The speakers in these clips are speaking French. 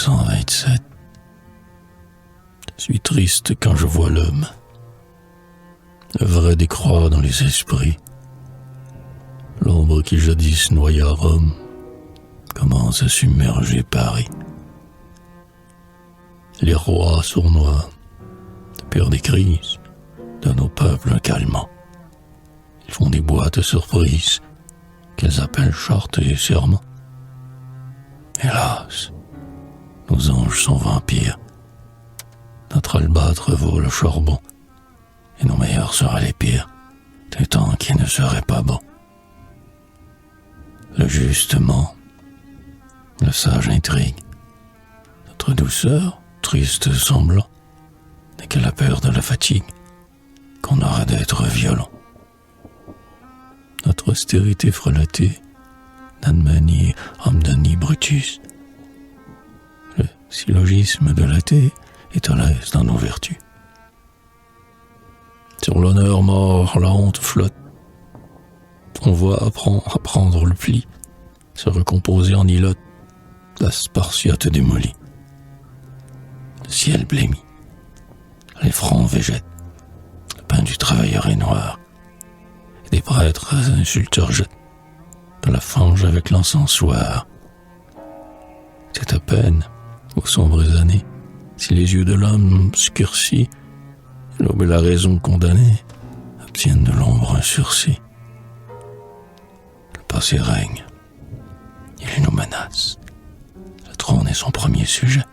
1927. Je suis triste quand je vois l'homme, le vrai décroît dans les esprits. L'ombre qui jadis noya Rome commence à submerger Paris. Les rois sournois, de peur des crises, donnent au peuple un calmant. Ils font des boîtes surprises qu'elles appellent chartes et serments. Hélas, nos anges sont vampires. Notre albâtre vaut le charbon, et nos meilleurs seraient les pires, des temps qui ne seraient pas bons. Le juste ment, le sage intrigue. Notre douceur, triste semblant, n'est que la peur de la fatigue, qu'on aura d'être violent. Notre austérité frelatée n'admet ni omne ni Brutus. Le syllogisme de l'athée est à l'aise dans nos vertus. Sur l'honneur mort, la honte flotte. On voit apprendre le pli, se recomposer en îlotte, la Spartiate démolie. Le ciel blêmit, les fronts végètent, le pain du travailleur est noir, et des prêtres insulteurs jettent de la fange avec l'encensoir. C'est à peine, aux sombres années, si les yeux de l'homme obscurcis, l'aube et la raison condamnée, obtiennent de l'ombre un sursis. Le passé règne, il nous menace. Le trône est son premier sujet.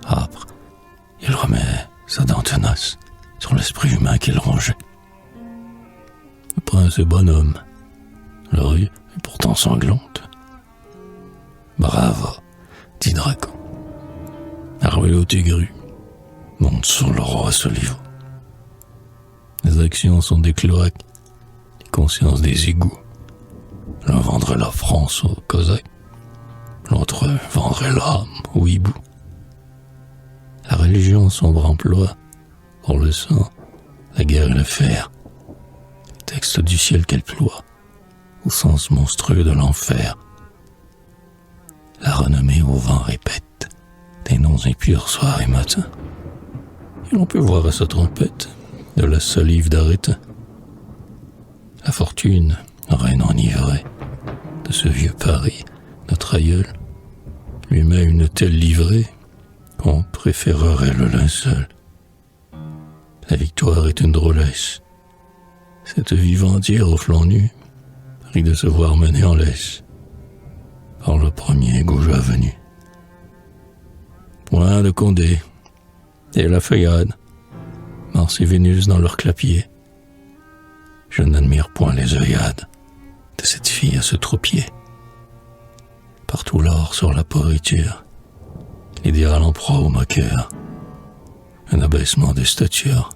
Âpre, il remet sa dent tenace sur l'esprit humain qu'il rongeait. Le prince est bonhomme, la rue est pourtant sanglante. Bravo, dit Draco. Armé au Tigru monte sur le roi Soliveau. Les actions sont des cloaques, les consciences des égouts. L'un vendrait la France aux Cosaques, l'autre vendrait l'âme aux hiboux. La religion, sombre emploi, pour le sang, la guerre et le fer. Les textes du ciel qu'elle ploie, au sens monstrueux de l'enfer. La renommée au vent répète des noms impurs soir et matin. Et l'on peut voir à sa trompette de la salive d'Arétin. La fortune, reine enivrée de ce vieux Paris, notre aïeul, lui met une telle livrée qu'on préférerait le linceul. La victoire est une drôlesse. Cette vivandière au flanc nu rit de se voir mener en laisse par le premier goujat venu. Point de Condé et la feuillade, Mars et Vénus dans leur clapier. Je n'admire point les œillades de cette fille à ce troupier. Partout l'or sur la pourriture, l'idéal en proie au moqueur, un abaissement des statures,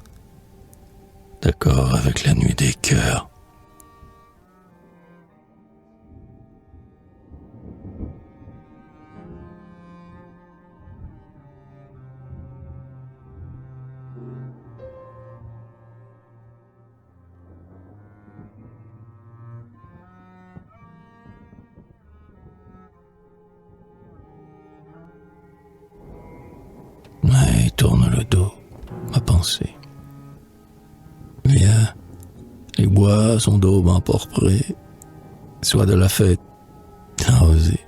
d'accord avec la nuit des cœurs. Mais tourne le dos, ma pensée. Viens, les bois sont d'aube emporprés, soit de la fête, arrosée,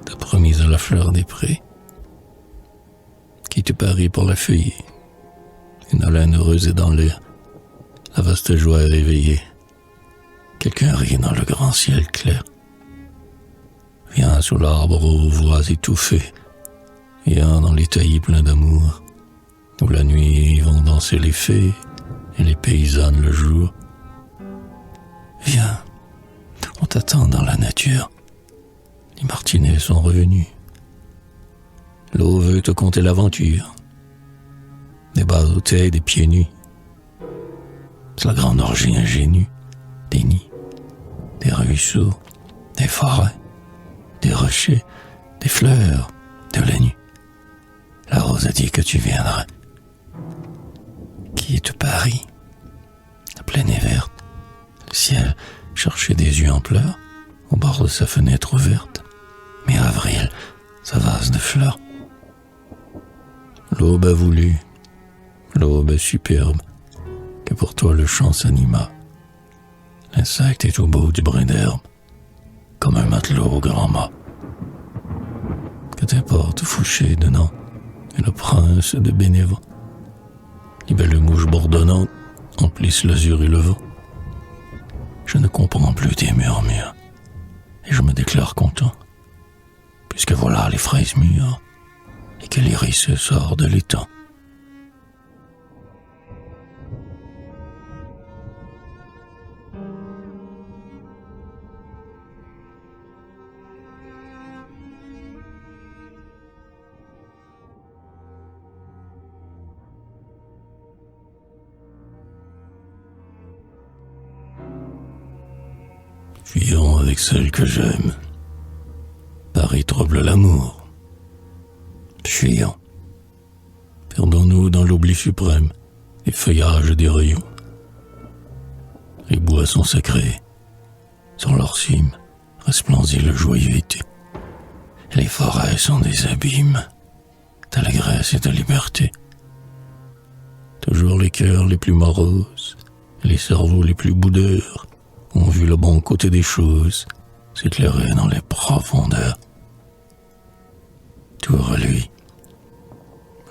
t'as promise à la fleur des prés. Quitte Paris pour la feuiller, une haleine heureuse est dans l'air, la vaste joie est réveillée. Quelqu'un rit dans le grand ciel clair. Viens sous l'arbre aux voix étouffées, viens dans les taillis pleins d'amour, où la nuit vont danser les fées et les paysannes le jour. Viens, on t'attend dans la nature, les martinets sont revenus. L'eau veut te conter l'aventure, des bas bouteilles, des pieds nus. C'est la grande orgie ingénue, des nids, des ruisseaux, des forêts, des rochers, des fleurs, de la nuit. La rose a dit que tu viendrais. Quitte Paris, la plaine est verte, le ciel cherchait des yeux en pleurs au bord de sa fenêtre ouverte. Mais avril sa vase de fleurs. L'aube a voulu, l'aube est superbe, que pour toi le champ s'anima. L'insecte est au bout du brin d'herbe, comme un matelot au grand mât. Que tes portes fouchées dedans, et le prince de Bénévent, les belles mouches bourdonnantes emplissent l'azur et le vent. Je ne comprends plus tes murmures, et je me déclare content, puisque voilà les fraises mûres, et que l'iris sort de l'étang. Fuyons avec celle que j'aime. Paris trouble l'amour. Fuyons. Perdons-nous dans l'oubli suprême, les feuillages des rayons. Les bois sont sacrés. Sur leurs cimes resplendit le joyeux été. Les forêts sont des abîmes d'allégresse et de liberté. Toujours les cœurs les plus moroses, les cerveaux les plus boudeurs ont vu le bon côté des choses s'éclairer dans les profondeurs. Tout reluit.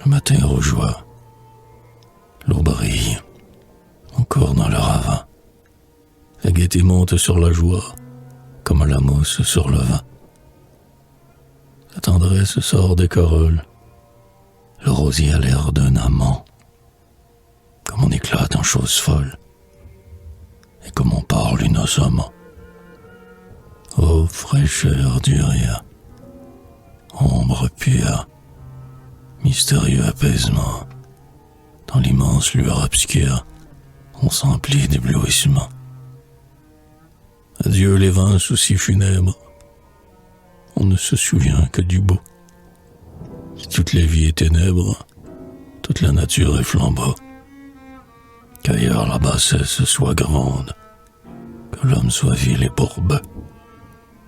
Le matin rougeoie. L'eau brille. Encore dans le ravin. La gaieté monte sur la joie, comme la mousse sur le vin. La tendresse sort des corolles. Le rosier a l'air d'un amant. Comme on éclate en choses folles. Et comme on parle innocemment. Ô fraîcheur du rien, ombre pure, mystérieux apaisement, dans l'immense lueur obscure, on s'emplit d'éblouissement. Adieu les vains soucis funèbres, on ne se souvient que du beau. Si toute la vie est ténèbres, toute la nature est flambeau. Qu'ailleurs la bassesse soit grande, que l'homme soit vil et bourbeux.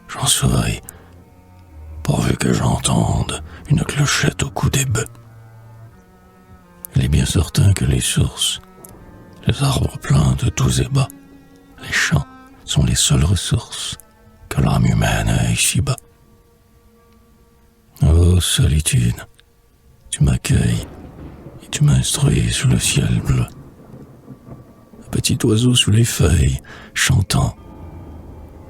J'en souris, pourvu que j'entende une clochette au cou des bœufs. Il est bien certain que les sources, les arbres pleins de tous ébats, les champs sont les seules ressources que l'âme humaine a ici-bas. Ô solitude, tu m'accueilles et tu m'instruis sous le ciel bleu. Petit oiseau sous les feuilles, chantant,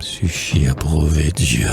suffit à prouver Dieu.